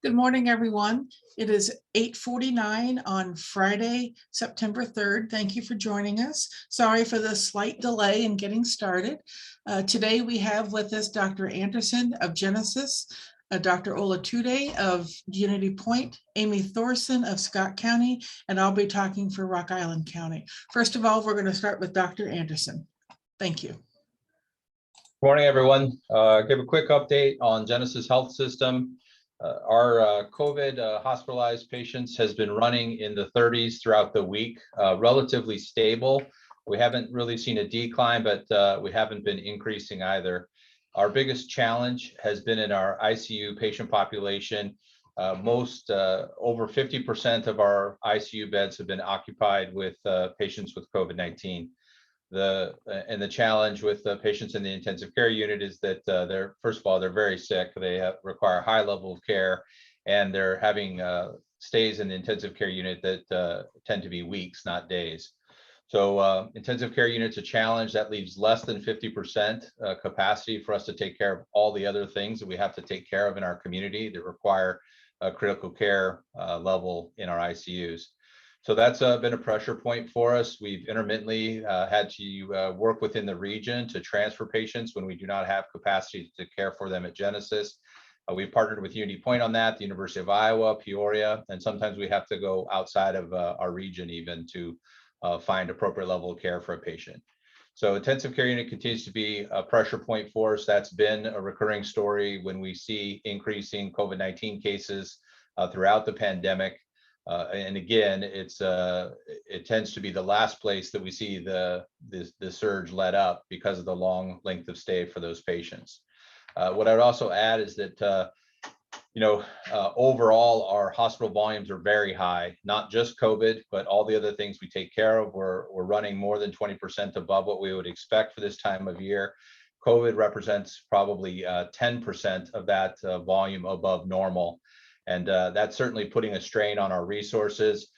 Good morning, everyone. It is 8:49 on Friday, September 3rd. Thank you for joining us. Sorry for the slight delay in getting started. Today we have with us Dr. Andersen of Genesis, Dr. Olutade of UnityPoint, Amy Thoreson of Scott County, and I'll be talking for Rock Island County. First of all, we're going to start with Dr. Andersen. Thank you. Good morning, everyone. Give a quick update on Genesis Health System. Our COVID hospitalized patients has been running in the 30s throughout the week, relatively stable. We haven't really seen a decline, but we haven't been increasing either. Our biggest challenge has been in our ICU patient population. Over 50% of our ICU beds have been occupied with patients with COVID-19. The challenge with the patients in the intensive care unit is that first of all, they're very sick. They require a high level of care, and they're having stays in the intensive care unit that tend to be weeks, not days. So intensive care unit's a challenge. That leaves less than 50% capacity for us to take care of all the other things that we have to take care of in our community that require a critical care level in our ICUs. So that's been a pressure point for us. We've intermittently had to work within the region to transfer patients when we do not have capacity to care for them at Genesis. We've partnered with UnityPoint on that, the University of Iowa, Peoria, and sometimes we have to go outside of our region even to find appropriate level of care for a patient. So intensive care unit continues to be a pressure point for us. That's been a recurring story when we see increasing COVID-19 cases throughout the pandemic. And again, it tends to be the last place that we see the surge let up because of the long length of stay for those patients. What I'd also add is that overall our hospital volumes are very high, not just COVID, but all the other things we take care of. We're running more than 20% above what we would expect for this time of year. COVID represents probably 10% of that volume above normal. And that's certainly putting a strain on our resources.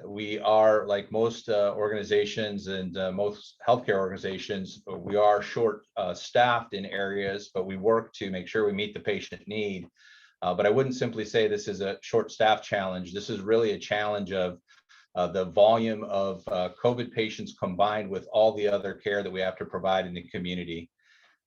We are, like most organizations and most healthcare organizations, we are short staffed in areas, but we work to make sure we meet the patient need. But I wouldn't simply say this is a short staff challenge. This is really a challenge of the volume of COVID patients combined with all the other care that we have to provide in the community.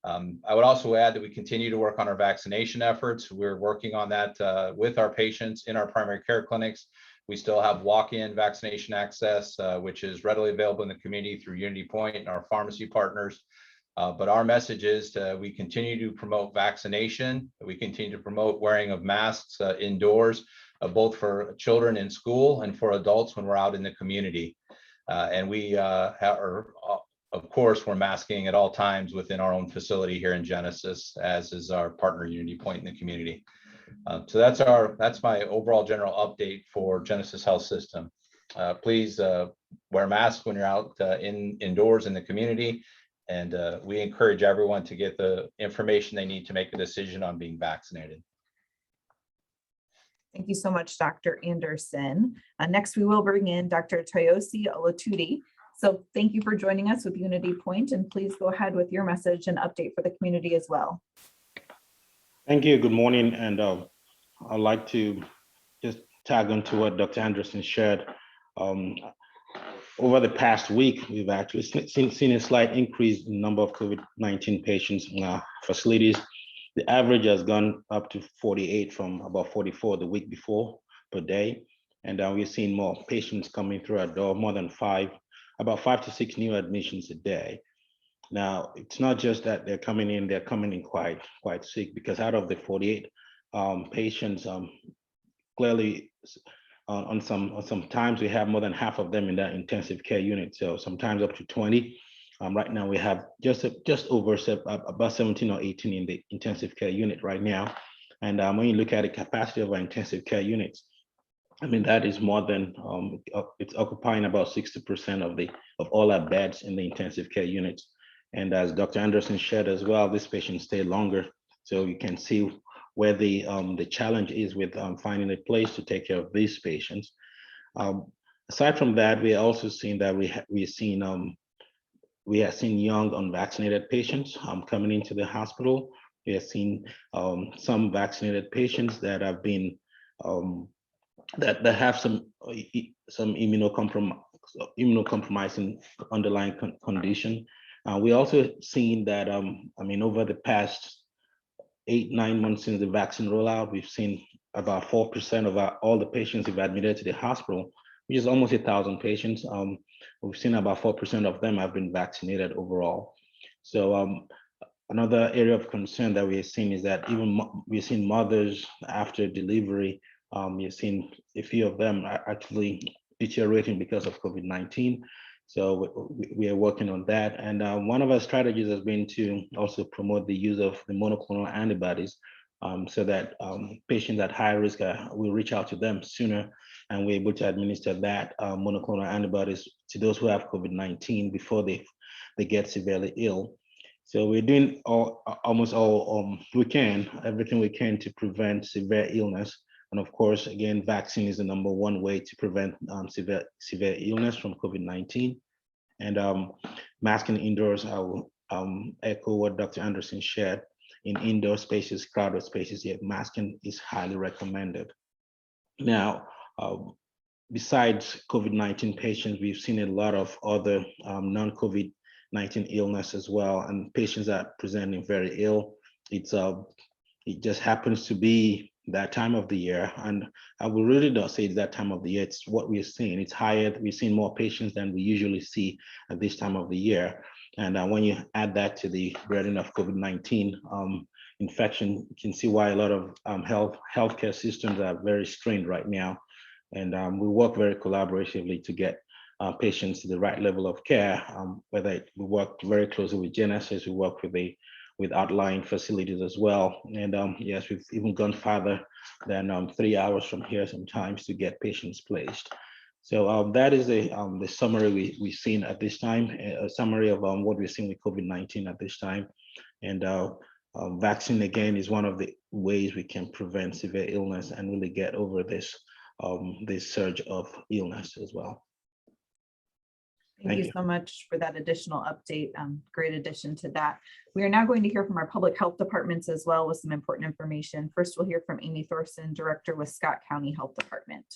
I would also add that we continue to work on our vaccination efforts. We're working on that with our patients in our primary care clinics. We still have walk-in vaccination access, which is readily available in the community through UnityPoint and our pharmacy partners. But our message is we continue to promote vaccination. We continue to promote wearing of masks indoors, both for children in school and for adults when we're out in the community. And we of course, we're masking at all times within our own facility here in Genesis, as is our partner UnityPoint in the community. So that's my overall general update for Genesis Health System. Please wear masks when you're out indoors in the community, and we encourage everyone to get the information they need to make a decision on being vaccinated. Thank you so much, Dr. Andersen. Next, we will bring in Dr. Toyosi Olutade. So thank you for joining us with UnityPoint, and please go ahead with your message and update for the community as well. Thank you. Good morning. And I'd like to just tag on to what Dr. Andersen shared. Over the past week, we've actually seen a slight increase in the number of COVID-19 patients in our facilities. The average has gone up to 48 from about 44 the week before per day. And we're seeing more patients coming through our door, more than about 5 to 6 new admissions a day. Now, it's not just that they're coming in quite sick, because out of the 48 patients, clearly on some times we have more than half of them in that intensive care unit. So sometimes up to 20. Right now we have just over about 17 or 18 in the intensive care unit right now. And when you look at the capacity of our intensive care units, I mean, that is more than, it's occupying about 60% of all our beds in the intensive care units. And as Dr. Andersen shared as well, these patients stay longer. So you can see where the challenge is with finding a place to take care of these patients. Aside from that, we are also seeing that we have seen young unvaccinated patients coming into the hospital. We have seen some vaccinated patients that have been that have some immunocompromising underlying condition. We also seen that, over the past 8-9 months since the vaccine rollout, we've seen about 4% of all the patients we've admitted to the hospital, which is almost 1,000 patients. We've seen about 4% of them have been vaccinated overall. So another area of concern that we're seeing is that we're seeing mothers after delivery, we've seen a few of them are actually deteriorating because of COVID-19. So we are working on that. And one of our strategies has been to also promote the use of the monoclonal antibodies, so that patients at high risk, will reach out to them sooner, and we're able to administer that monoclonal antibodies to those who have COVID-19 before they get severely ill. So we're doing almost all everything we can to prevent severe illness. And of course, again, vaccine is the #1 way to prevent severe illness from COVID-19. And masking indoors, I will echo what Dr. Andersen shared. In indoor spaces, crowded spaces, yet masking is highly recommended. Now, besides COVID-19 patients, we've seen a lot of other non-COVID-19 illness as well, and patients are presenting very ill. It just happens to be that time of the year, and I will really not say it's that time of the year. It's what we're seeing. It's higher. We're seeing more patients than we usually see at this time of the year. And when you add that to the burden of COVID-19 infection, you can see why a lot of healthcare systems are very strained right now. And we work very collaboratively to get patients to the right level of care. We work very closely with Genesis, we work with outlying facilities as well. And yes, we've even gone farther than 3 hours from here sometimes to get patients placed. So that is the summary we've seen at this time, a summary of what we're seeing with COVID-19 at this time. And vaccine, again, is one of the ways we can prevent severe illness and really get over this surge of illness as well. Thank you so much for that additional update. Great addition to that. We are now going to hear from our public health departments as well with some important information. First, we'll hear from Amy Thoreson, Director with Scott County Health Department.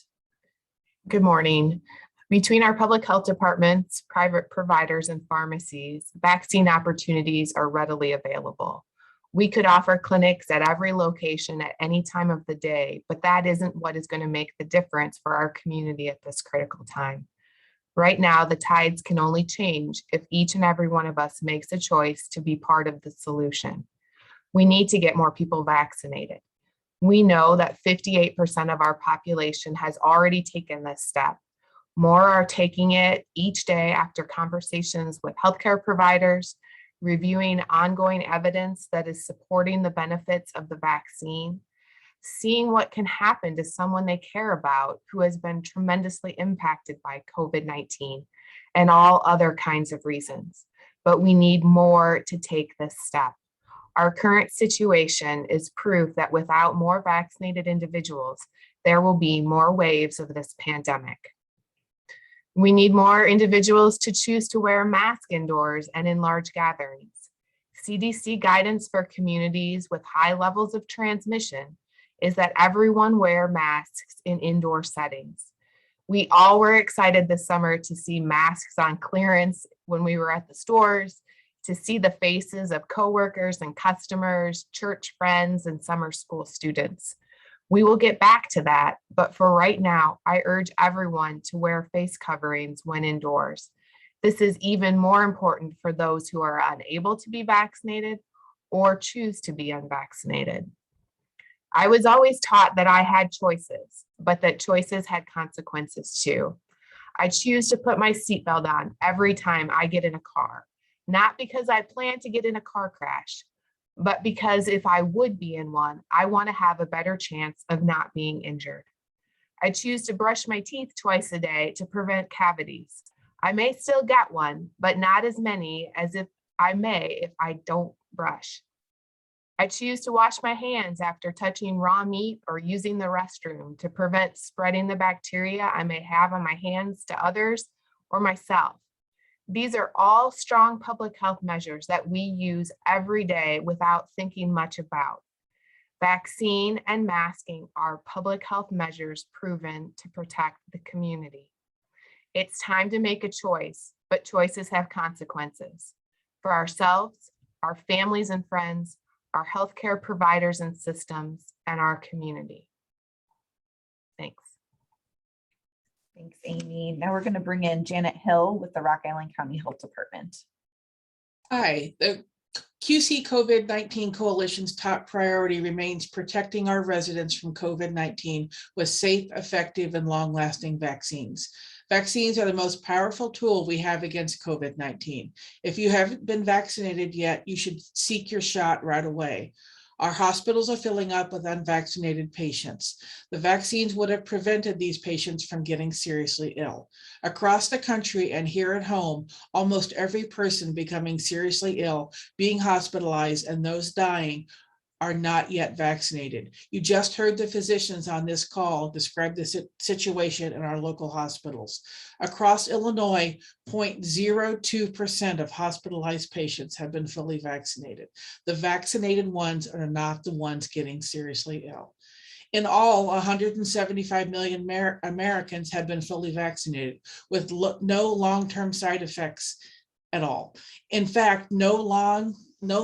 Good morning. Between our public health departments, private providers, and pharmacies, vaccine opportunities are readily available. We could offer clinics at every location at any time of the day, but that isn't what is going to make the difference for our community at this critical time. Right now, the tides can only change if each and every one of us makes a choice to be part of the solution. We need to get more people vaccinated. We know that 58% of our population has already taken this step. More are taking it each day after conversations with healthcare providers, reviewing ongoing evidence that is supporting the benefits of the vaccine, seeing what can happen to someone they care about who has been tremendously impacted by COVID-19 and all other kinds of reasons. But we need more to take this step. Our current situation is proof that without more vaccinated individuals, there will be more waves of this pandemic. We need more individuals to choose to wear a mask indoors and in large gatherings. CDC guidance for communities with high levels of transmission is that everyone wear masks in indoor settings. We all were excited this summer to see masks on clearance when we were at the stores, to see the faces of coworkers and customers, church friends, and summer school students. We will get back to that, but for right now, I urge everyone to wear face coverings when indoors. This is even more important for those who are unable to be vaccinated or choose to be unvaccinated. I was always taught that I had choices, but that choices had consequences too. I choose to put my seatbelt on every time I get in a car, not because I plan to get in a car crash, but because if I would be in one, I want to have a better chance of not being injured. I choose to brush my teeth twice a day to prevent cavities. I may still get one, but not as many as if I don't brush. I choose to wash my hands after touching raw meat or using the restroom to prevent spreading the bacteria I may have on my hands to others or myself. These are all strong public health measures that we use every day without thinking much about. Vaccine and masking are public health measures proven to protect the community. It's time to make a choice, but choices have consequences for ourselves, our families and friends, our healthcare providers and systems, and our community. Thanks. Thanks, Amy. Now we're going to bring in Janet Hill with the Rock Island County Health Department. Hi, the QC COVID-19 Coalition's top priority remains protecting our residents from COVID-19 with safe, effective, and long-lasting vaccines. Vaccines are the most powerful tool we have against COVID-19. If you haven't been vaccinated yet, you should seek your shot right away. Our hospitals are filling up with unvaccinated patients. The vaccines would have prevented these patients from getting seriously ill. Across the country and here at home, almost every person becoming seriously ill, being hospitalized, and those dying are not yet vaccinated. You just heard the physicians on this call describe the situation in our local hospitals. Across Illinois, 0.02% of hospitalized patients have been fully vaccinated. The vaccinated ones are not the ones getting seriously ill. In all, 175 million Americans have been fully vaccinated with no long-term side effects at all. In fact, no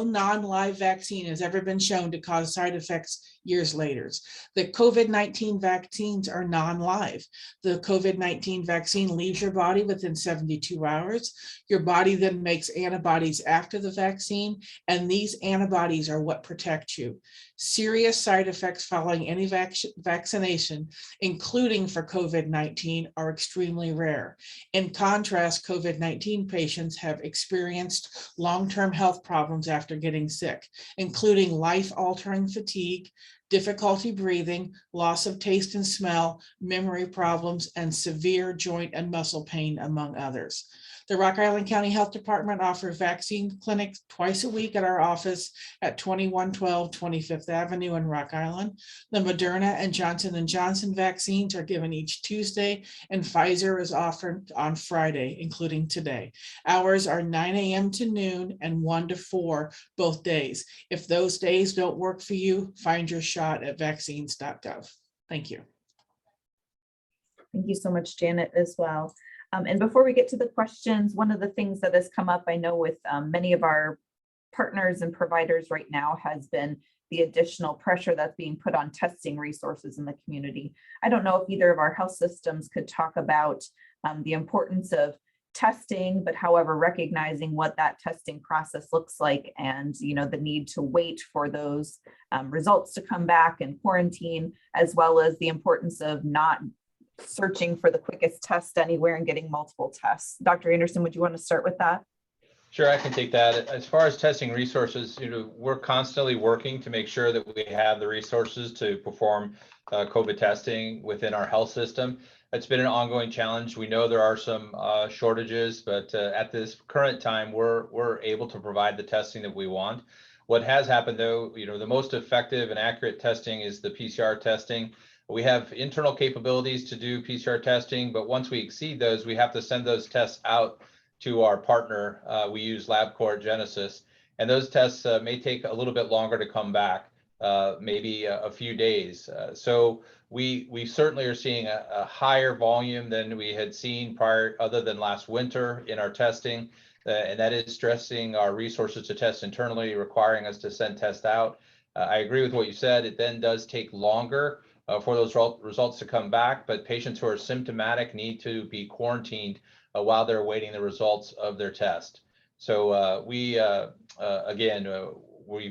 non-live vaccine has ever been shown to cause side effects years later. The COVID-19 vaccines are non-live. The COVID-19 vaccine leaves your body within 72 hours. Your body then makes antibodies after the vaccine, and these antibodies are what protect you. Serious side effects following any vaccination, including for COVID-19, are extremely rare. In contrast, COVID-19 patients have experienced long-term health problems after getting sick, including life-altering fatigue, difficulty breathing, loss of taste and smell, memory problems, and severe joint and muscle pain, among others. The Rock Island County Health Department offers vaccine clinics twice a week at our office at 2112 25th Avenue in Rock Island. The Moderna and Johnson & Johnson vaccines are given each Tuesday, and Pfizer is offered on Friday, including today. Hours are 9 a.m. to noon and 1 to 4 both days. If those days don't work for you, find your shot at vaccines.gov. Thank you. Thank you so much, Janet, as well. And before we get to the questions, one of the things that has come up, I know with many of our partners and providers right now, has been the additional pressure that's being put on testing resources in the community. I don't know if either of our health systems could talk about the importance of testing, but however, recognizing what that testing process looks like, and the need to wait for those results to come back and quarantine, as well as the importance of not searching for the quickest test anywhere and getting multiple tests. Dr. Andersen, would you want to start with that? Sure, I can take that. As far as testing resources, we're constantly working to make sure that we have the resources to perform COVID testing within our health system. It's been an ongoing challenge. We know there are some shortages, but at this current time, we're able to provide the testing that we want. What has happened, though, the most effective and accurate testing is the PCR testing. We have internal capabilities to do PCR testing, but once we exceed those, we have to send those tests out to our partner. We use LabCorp Genesis, and those tests may take a little bit longer to come back, maybe a few days. So we certainly are seeing a higher volume than we had seen prior, other than last winter, in our testing, and that is stressing our resources to test internally, requiring us to send tests out. I agree with what you said. It then does take longer for those results to come back, but patients who are symptomatic need to be quarantined while they're awaiting the results of their test. So we've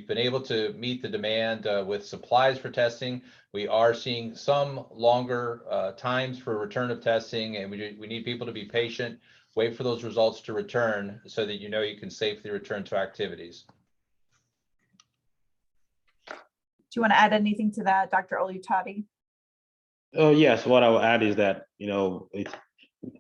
been able to meet the demand with supplies for testing. We are seeing some longer times for return of testing, and we need people to be patient, wait for those results to return so that you can safely return to activities. Do you want to add anything to that, Dr. Olutade? Oh, yes. What I will add is that, it's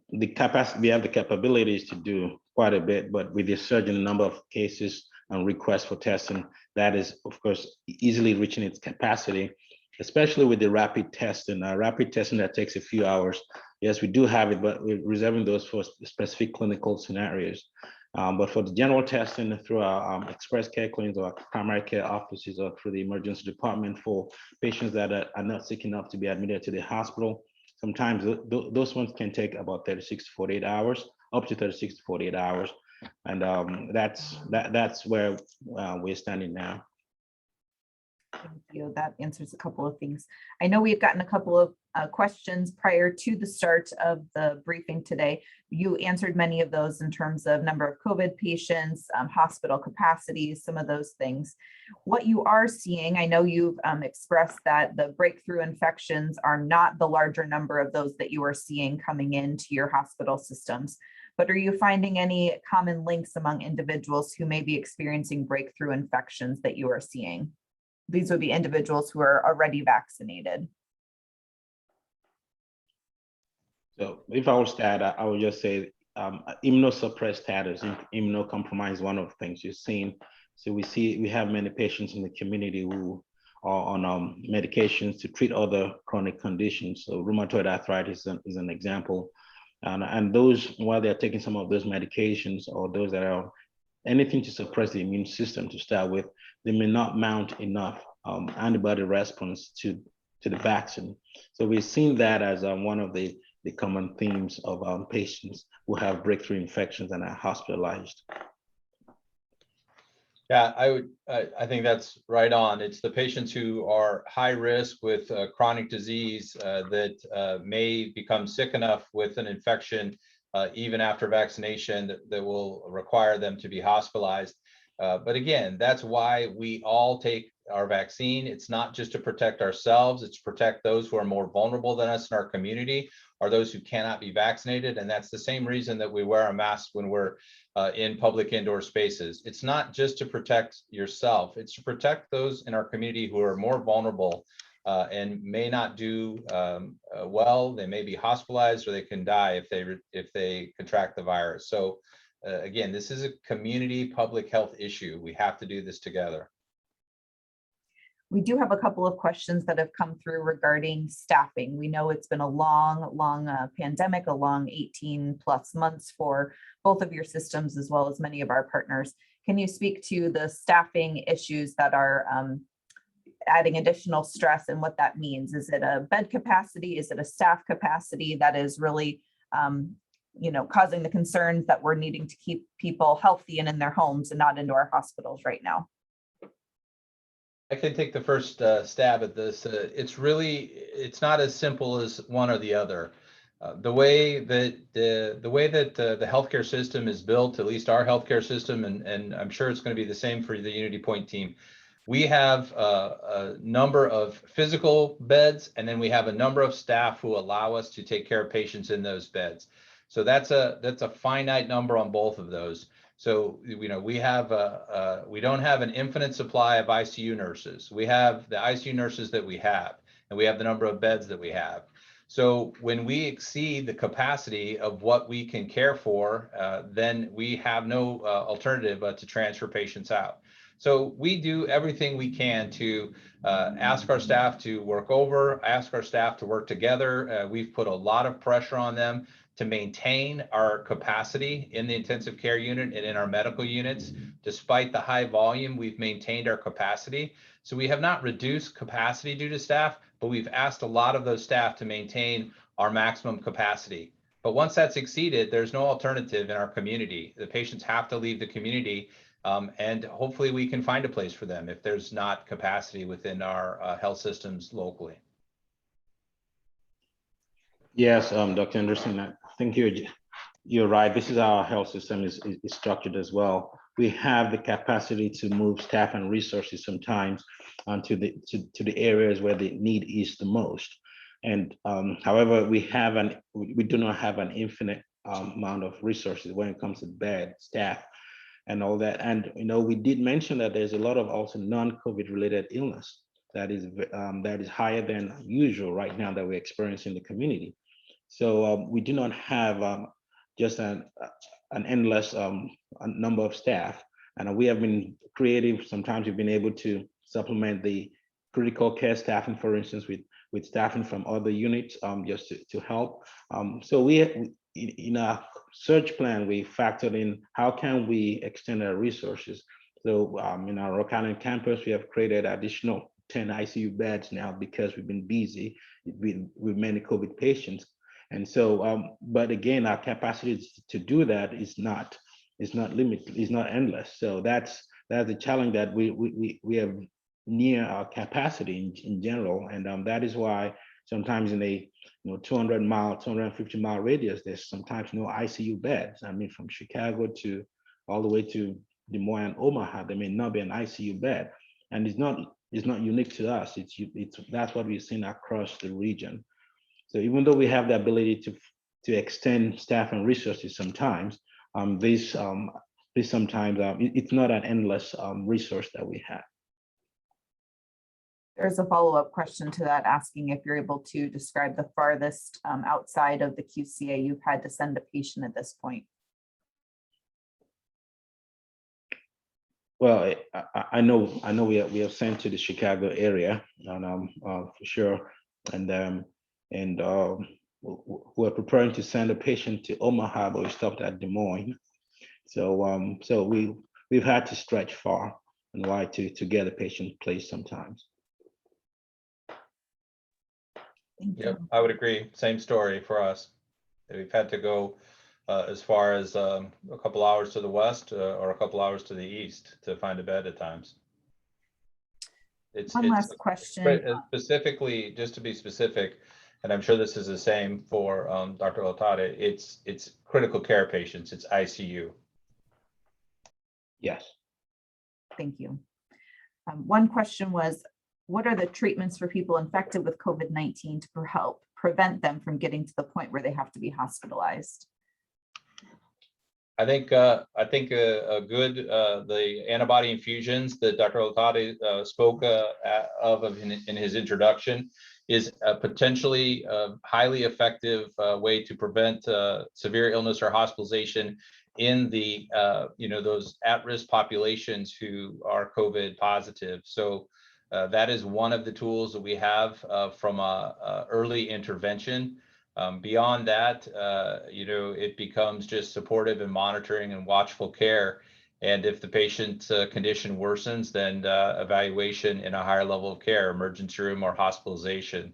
the capacity, we have the capabilities to do quite a bit, but with the surge in the number of cases and requests for testing, that is, of course, easily reaching its capacity, especially with the rapid testing. Rapid testing that takes a few hours. Yes, we do have it, but we're reserving those for specific clinical scenarios. But for the general testing through our express care clinics or primary care offices or through the emergency department for patients that are not sick enough to be admitted to the hospital, sometimes those ones can take about 36 to 48 hours, up to 36 to 48 hours. And that's where we're standing now. Thank you. That answers a couple of things. I know we've gotten a couple of questions prior to the start of the briefing today. You answered many of those in terms of number of COVID patients, hospital capacities, some of those things. What you are seeing, I know you've expressed that the breakthrough infections are not the larger number of those that you are seeing coming into your hospital systems, but are you finding any common links among individuals who may be experiencing breakthrough infections that you are seeing? These would be individuals who are already vaccinated. So if I was to add, I would just say immunosuppressed status, immunocompromised, one of the things you're seeing. So we have many patients in the community who are on medications to treat other chronic conditions. So rheumatoid arthritis is an example. And those, while they're taking some of those medications or those that are anything to suppress the immune system to start with, they may not mount enough antibody response to the vaccine. So we've seen that as one of the common themes of patients who have breakthrough infections and are hospitalized. Yeah, I think that's right on. It's the patients who are high risk with chronic disease that may become sick enough with an infection even after vaccination that will require them to be hospitalized. But again, that's why we all take our vaccine. It's not just to protect ourselves, it's to protect those who are more vulnerable than us in our community, or those who cannot be vaccinated. And that's the same reason that we wear a mask when we're in public indoor spaces. It's not just to protect yourself, it's to protect those in our community who are more vulnerable and may not do well. They may be hospitalized or they can die if they contract the virus. So again, this is a community public health issue. We have to do this together. We do have a couple of questions that have come through regarding staffing. We know it's been a long pandemic, a long 18+ months for both of your systems, as well as many of our partners. Can you speak to the staffing issues that are adding additional stress and what that means? Is it a bed capacity? Is it a staff capacity that is really causing the concerns that we're needing to keep people healthy and in their homes and not into our hospitals right now? I can take the first stab at this. It's not as simple as one or the other. The way that the healthcare system is built, at least our healthcare system, and I'm sure it's going to be the same for the UnityPoint team. We have a number of physical beds, and then we have a number of staff who allow us to take care of patients in those beds. So that's a finite number on both of those. So we don't have an infinite supply of ICU nurses. We have the ICU nurses that we have, and we have the number of beds that we have. So when we exceed the capacity of what we can care for, then we have no alternative but to transfer patients out. So we do everything we can to ask our staff to work over, ask our staff to work together. We've put a lot of pressure on them to maintain our capacity in the intensive care unit and in our medical units. Despite the high volume, we've maintained our capacity. So we have not reduced capacity due to staff, but we've asked a lot of those staff to maintain our maximum capacity. But once that's exceeded, there's no alternative in our community. The patients have to leave the community, and hopefully we can find a place for them if there's not capacity within our health systems locally. Yes, Dr. Andersen, I think you're right. This is how our health system is structured as well. We have the capacity to move staff and resources sometimes to the areas where the need is the most. And however, we do not have an infinite amount of resources when it comes to bed, staff, and all that. And we did mention that there's a lot of also non-COVID related illness that is higher than usual right now that we're experiencing in the community. So we do not have just an endless number of staff, and we have been creative. Sometimes we've been able to supplement the critical care staffing, for instance, with staffing from other units just to help. So in our search plan, we factored in how can we extend our resources. So in our Rock Island campus, we have created additional 10 ICU beds now because we've been busy with many COVID patients. And so, but again, our capacity to do that is not limited, is not endless. So that's the challenge that we have near our capacity in general. And that is why sometimes in a 200-mile, 250-mile radius, there's sometimes no ICU beds. I mean, from Chicago to all the way to Des Moines and Omaha, there may not be an ICU bed. And it's not unique to us. That's what we've seen across the region. So even though we have the ability to extend staff and resources sometimes, it's not an endless resource that we have. There's a follow-up question to that, asking if you're able to describe the farthest outside of the QCA you've had to send a patient at this point. Well, I know we have sent to the Chicago area, and for sure, and we're preparing to send a patient to Omaha, but we stopped at Des Moines. So so we've had to stretch far and wide to get a patient placed sometimes. Yep, I would agree. Same story for us. We've had to go as far as a couple hours to the west or a couple hours to the east to find a bed at times. One last question. Specifically, just to be specific, and I'm sure this is the same for Dr. Olutade, it's critical care patients, it's ICU. Yes. Thank you. One question was, what are the treatments for people infected with COVID-19 to help prevent them from getting to the point where they have to be hospitalized? I think a good the antibody infusions that Dr. Olutade spoke of in his introduction is a potentially highly effective way to prevent severe illness or hospitalization in the those at-risk populations who are COVID positive. So that is one of the tools that we have from a early intervention. Beyond that, it becomes just supportive and monitoring and watchful care. And if the patient's condition worsens, then evaluation in a higher level of care, emergency room or hospitalization.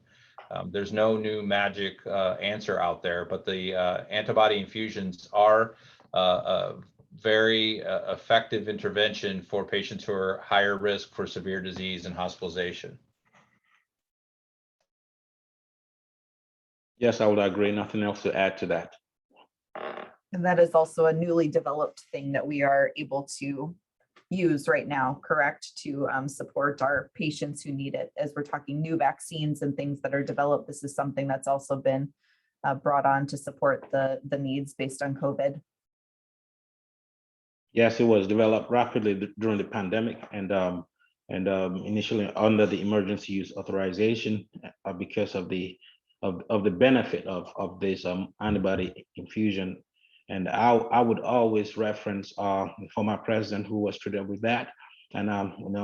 There's no new magic answer out there, but the antibody infusions are a very effective intervention for patients who are higher risk for severe disease and hospitalization. Yes, I would agree. Nothing else to add to that. And that is also a newly developed thing that we are able to use right now, correct, to support our patients who need it. As we're talking new vaccines and things that are developed, this is something that's also been brought on to support the needs based on COVID. Yes, it was developed rapidly during the pandemic, and initially under the emergency use authorization because of the benefit of this antibody infusion. And I would always reference the former president who was treated with that. And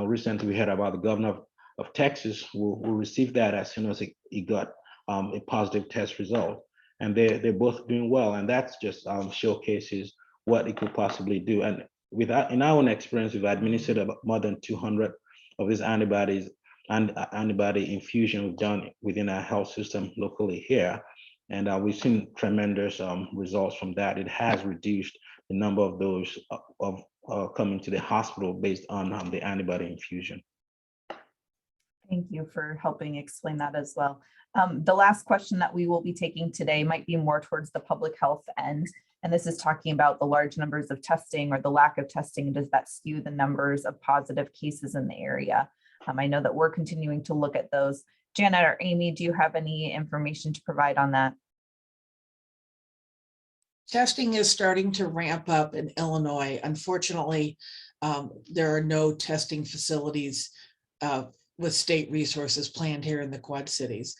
recently we heard about the governor of Texas who received that as soon as he got a positive test result. And they're both doing well. And that's just showcases what it could possibly do. And in our own experience, we've administered about more than 200 of these antibodies and antibody infusion we've done within our health system locally here. And we've seen tremendous results from that. It has reduced the number of those coming to the hospital based on the antibody infusion. Thank you for helping explain that as well. The last question that we will be taking today might be more towards the public health end. And this is talking about the large numbers of testing or the lack of testing. And does that skew the numbers of positive cases in the area? I know that we're continuing to look at those. Janet or Amy, do you have any information to provide on that? Testing is starting to ramp up in Illinois. Unfortunately, there are no testing facilities with state resources planned here in the Quad Cities.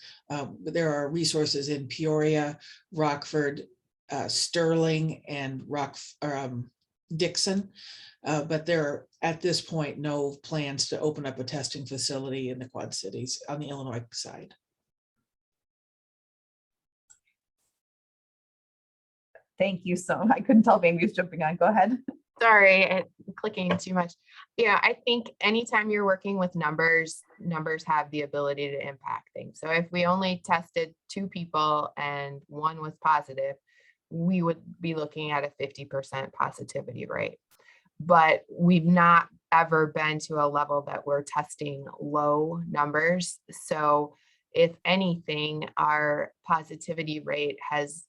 There are resources in Peoria, Rockford, Sterling, and Dixon, but there are at this point no plans to open up a testing facility in the Quad Cities on the Illinois side. Thank you so much. I couldn't tell if Amy was jumping on. Go ahead. Sorry, clicking too much. Yeah, I think anytime you're working with numbers, numbers have the ability to impact things. So if we only tested 2 people and 1 was positive, we would be looking at a 50% positivity rate. But we've not ever been to a level that we're testing low numbers. So if anything, our positivity rate has,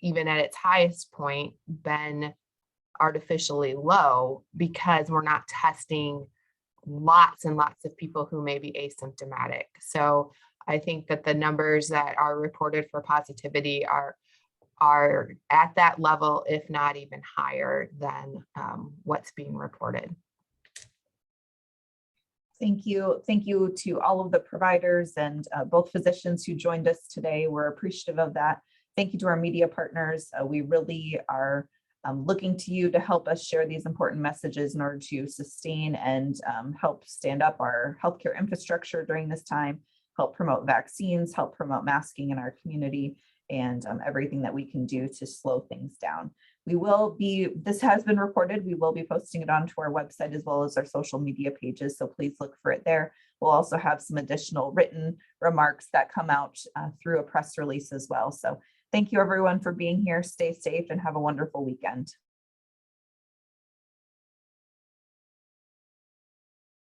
even at its highest point, been artificially low because we're not testing lots and lots of people who may be asymptomatic. So I think that the numbers that are reported for positivity are at that level, if not even higher than what's being reported. Thank you. Thank you to all of the providers and both physicians who joined us today. We're appreciative of that. Thank you to our media partners. We really are looking to you to help us share these important messages in order to sustain and help stand up our healthcare infrastructure during this time, help promote vaccines, help promote masking in our community, and everything that we can do to slow things down. This has been recorded. We will be posting it onto our website as well as our social media pages. So please look for it there. We'll also have some additional written remarks that come out through a press release as well. So thank you everyone for being here. Stay safe and have a wonderful weekend.